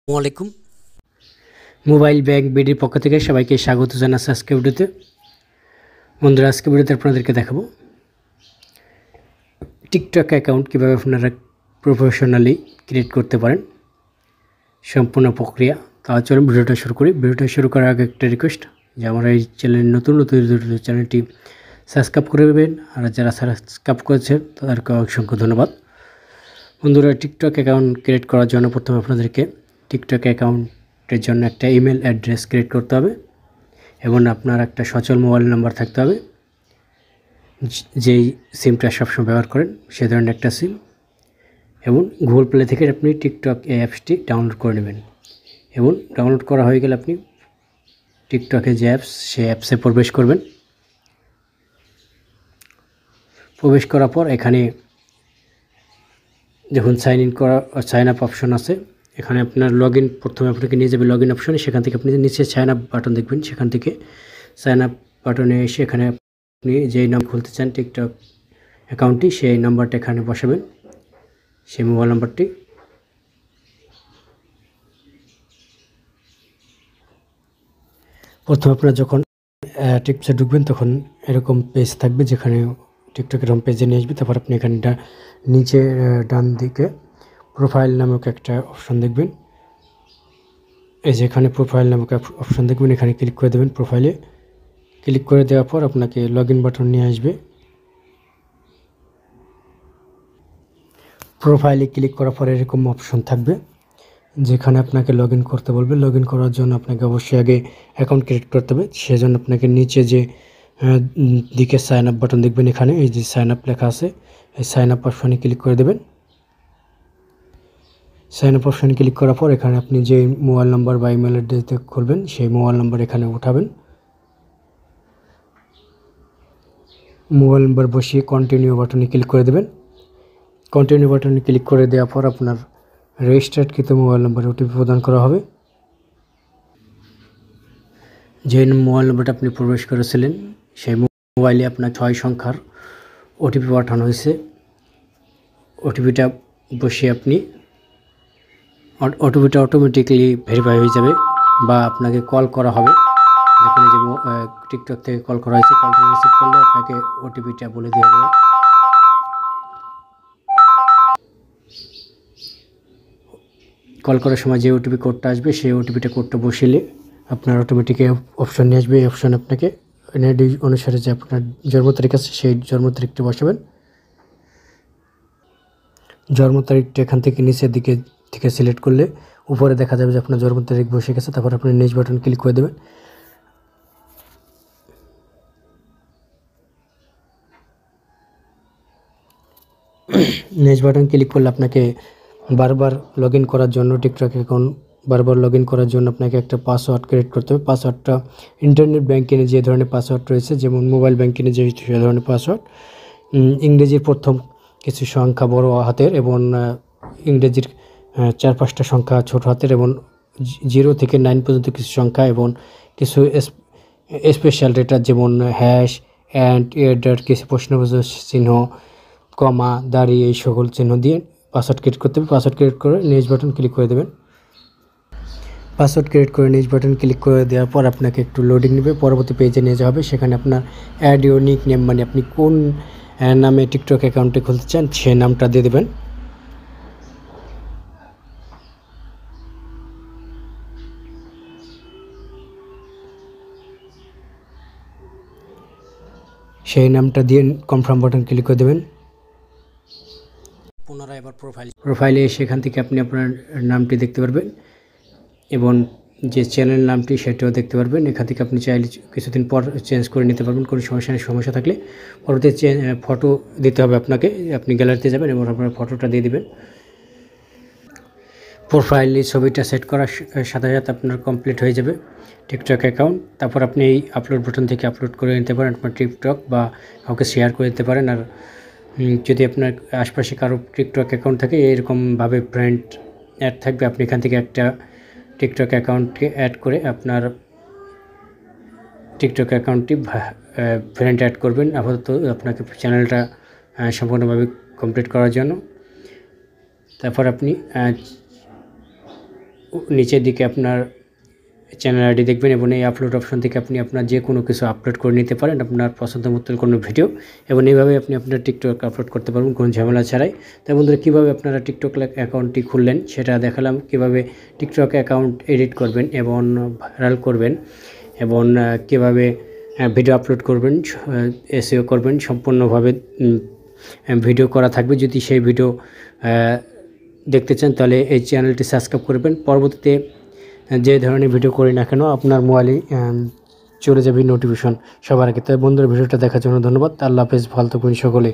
আসসালামু mobile bank বিডির পক্ষ থেকে সবাইকে স্বাগত জানাচ্ছি আজকে ভিডিওতে। বন্ধুরা, আজকে ভিডিওতে আপনাদেরকে দেখাবো টিকটক অ্যাকাউন্ট কীভাবে আপনারা প্রফেশনালি ক্রিয়েট করতে পারেন, সম্পূর্ণ প্রক্রিয়া। তাহলে চলুন ভিডিওটা শুরু করি। ভিডিওটা শুরু করার আগে একটা রিকোয়েস্ট যে আমার এই চ্যানেল নতুন চ্যানেলটি সাবস্ক্রাইব করে দেবেন, আর যারা সাবস্ক্রাইব করেছেন তাদেরকে অসংখ্য ধন্যবাদ। বন্ধুরা, টিকটক অ্যাকাউন্ট ক্রিয়েট করার জন্য প্রথমে আপনাদেরকে টিকটক অ্যাকাউন্টের জন্য একটা ইমেল অ্যাড্রেস ক্রিয়েট করতে হবে এবং আপনার একটা সচল মোবাইল নাম্বার থাকতে হবে, যেই সিমটা সবসময় ব্যবহার করেন সে ধরনের একটা সিম। এবং গুগল প্লে থেকে আপনি টিকটক এই অ্যাপসটি ডাউনলোড করে নেবেন এবং ডাউনলোড করা হয়ে গেলে আপনি টিকটকে যে অ্যাপস সেই অ্যাপসে প্রবেশ করবেন। প্রবেশ করার পর এখানে যখন সাইন আপ অপশন আছে, এখানে আপনার প্রথমে আপনাকে নিয়ে যাবে লগ ইন অপশনে। সেখান থেকে আপনি নিচে সাইন আপ বাটন দেখবেন, সেখান থেকে সাইন আপ বাটনে এসে এখানে আপনি যেই নাম খুলতে চান টিকটক অ্যাকাউন্টটি, সেই নাম্বারটা এখানে বসাবেন, সেই মোবাইল নাম্বারটি। প্রথমে আপনারা যখন টিকটকে ঢুকবেন তখন এরকম পেজ থাকবে, যেখানে টিকটকের হোম পেজে নিয়ে আসবে। তারপর আপনি এখানে নিচে ডান দিকে প্রোফাইল নামক একটা অপশন দেখবেন। এই যে এখানে প্রোফাইল নামক অপশন দেখবেন, এখানে ক্লিক করে দেবেন। প্রোফাইলে ক্লিক করে দেওয়ার পর আপনাকে লগ ইন বাটন নিয়ে আসবে। প্রোফাইলে ক্লিক করার পর এরকম অপশন থাকবে, যেখানে আপনাকে লগ ইন করতে বলবে। লগ ইন করার জন্য আপনাকে অবশ্যই আগে অ্যাকাউন্ট ক্রিয়েট করতে হবে। সেজন্য আপনাকে নিচে যে দিকে সাইন আপ বাটন দেখবেন, এখানে এই যে সাইন আপ লেখা আছে, এই সাইন আপ অপশনে ক্লিক করে দেবেন। সাইন আপ অপশনে ক্লিক করার পর এখানে আপনি যে মোবাইল নাম্বার বা ইমেল অ্যাড্রেস দিয়ে খুলবেন সেই মোবাইল নাম্বার এখানে উঠাবেন। মোবাইল নাম্বার বসিয়ে কন্টিনিউ বাটনে ক্লিক করে দেবেন। কন্টিনিউ বাটনে ক্লিক করে দেওয়ার পর আপনার রেজিস্টার্ডকৃত মোবাইল নাম্বারে ওটিপি প্রদান করা হবে। যে মোবাইল নাম্বারটা আপনি প্রবেশ করেছিলেন সেই মোবাইলে আপনার 6 সংখ্যার ওটিপি পাঠানো হয়েছে। ওটিপিটা বসিয়ে আপনি ওটিপিটা অটোমেটিক্যালি ভেরিফাই হয়ে যাবে বা আপনাকে কল করা হবে। দেখুন যে টিকটক থেকে কল করা হয়েছে, কলটা রিসিভ করলে আপনাকে ওটিপিটা বলে দেওয়া হবে। কল করার সময় যে ওটিপি কোডটা আসবে সেই কোডটা বসিয়ে আপনার অটোমেটিক অপশন নিয়ে আসবে। এই অপশন আপনাকে এনআইডি অনুসারে যে আপনার জন্ম তারিখ আছে সেই জন্ম তারিখটা বসাবেন। জন্ম তারিখটা এখান থেকে নিচের দিকে থেকে সিলেক্ট করলে উপরে দেখা যাবে যে আপনার জন্ম তারিখ বসে গেছে। তারপর আপনি নেক্সট বাটন ক্লিক করে দেবেন। নেক্সট বাটন ক্লিক করলে আপনাকে বারবার লগ ইন করার জন্য টিকটক অ্যাকাউন্ট বারবার লগ ইন করার জন্য আপনাকে একটা পাসওয়ার্ড ক্রিয়েট করতে হবে। পাসওয়ার্ডটা ইন্টারনেট ব্যাংকিংয়ে যে ধরনের পাসওয়ার্ড রয়েছে, যেমন মোবাইল ব্যাংকিংয়ে যে ধরনের পাসওয়ার্ড, ইংরেজির প্রথম কিছু সংখ্যা বড় হাতের এবং ইংরেজির 4-5টা সংখ্যা ছোট হাতের এবং 0 থেকে 9 পর্যন্ত কিছু সংখ্যা এবং কিছু স্পেশাল ডেটা যেমন হ্যাশ অ্যান্ড এডার, কিছু প্রশ্নবোধক চিহ্ন, কমা, দাঁড়িয়ে, এই সকল চিহ্ন দিয়ে পাসওয়ার্ড ক্রিয়েট করতে হবে। পাসওয়ার্ড ক্রিয়েট করে নেক্সট বাটন ক্লিক করে দেবেন। পাসওয়ার্ড ক্রিয়েট করে নেক্সট বাটন ক্লিক করে দেওয়ার পর আপনাকে একটু লোডিং নেবে, পরবর্তী পেজে নিয়ে যাওয়া হবে। সেখানে আপনার অ্যাড ইউর নিক নেম, মানে আপনি কোন নামে টিকটক অ্যাকাউন্টে খুলতে চান সেই নামটা দিয়ে দেবেন। সেই নামটা দিয়ে কনফার্ম বাটন ক্লিক করে দেবেন। পুনরায় আবার প্রোফাইলে সেখান থেকে আপনি আপনার নামটি দেখতে পারবেন এবং যে চ্যানেল নামটি সেটাও দেখতে পারবেন। এখান থেকে আপনি চাইলে কিছুদিন পর চেঞ্জ করে নিতে পারবেন। কোনো সমস্যা থাকলে পরবর্তী ফটো দিতে হবে আপনাকে। আপনি গ্যালারিতে যাবেন এবং আপনার ফটোটা দিয়ে দেবেন। প্রোফাইলে ছবিটা সেট করার সাথে সাথে আপনার কমপ্লিট হয়ে যাবে টিকটক অ্যাকাউন্ট। তারপর আপনি এই আপলোড বাটন থেকে আপলোড করে নিতে পারেন আপনার টিকটক, বা কাউকে শেয়ার করে দিতে পারেন। আর যদি আপনার আশপাশে কারো টিকটক অ্যাকাউন্ট থাকে, এরকমভাবে ফ্রেন্ড অ্যাড থাকবে, আপনি এখান থেকে একটা টিকটক অ্যাকাউন্টকে অ্যাড করে আপনার টিকটক অ্যাকাউন্টটি ফ্রেন্ড অ্যাড করবেন। আপাতত আপনাকে চ্যানেলটা সম্পূর্ণভাবে কমপ্লিট করার জন্য। তারপর আপনি নিচের দিকে আপনার চ্যানেল আইডি দেখবেন এবং এই আপলোড অপশন থেকে আপনি আপনার যে কোনো কিছু আপলোড করে নিতে পারেন, আপনার পছন্দ মতো কোনো ভিডিও, এবং এইভাবে আপনি আপনার টিকটক আপলোড করতে পারবেন কোনো ঝামেলা ছাড়াই। তাই বন্ধুরা, কীভাবে আপনারা টিকটক অ্যাকাউন্টটি খুললেন সেটা দেখালাম, কীভাবে টিকটক অ্যাকাউন্ট এডিট করবেন এবং ভাইরাল করবেন, এবং কীভাবে ভিডিও আপলোড করবেন, এসইও করবেন। সম্পূর্ণভাবে ভিডিও করা থাকবে। যদি সেই ভিডিও দেখতে চান তাহলে এই চ্যানেলটি সাবস্ক্রাইব করবেন। পরবর্তীতে যে ধরনের ভিডিও করি না কেন আপনার মোবাইলে চলে যাবে নোটিফিকেশন সবার আগে। তাই বন্ধুরা, ভিডিওটা দেখার জন্য ধন্যবাদ। আল্লাহ হাফেজ, ভালো থাকবেন সকলে।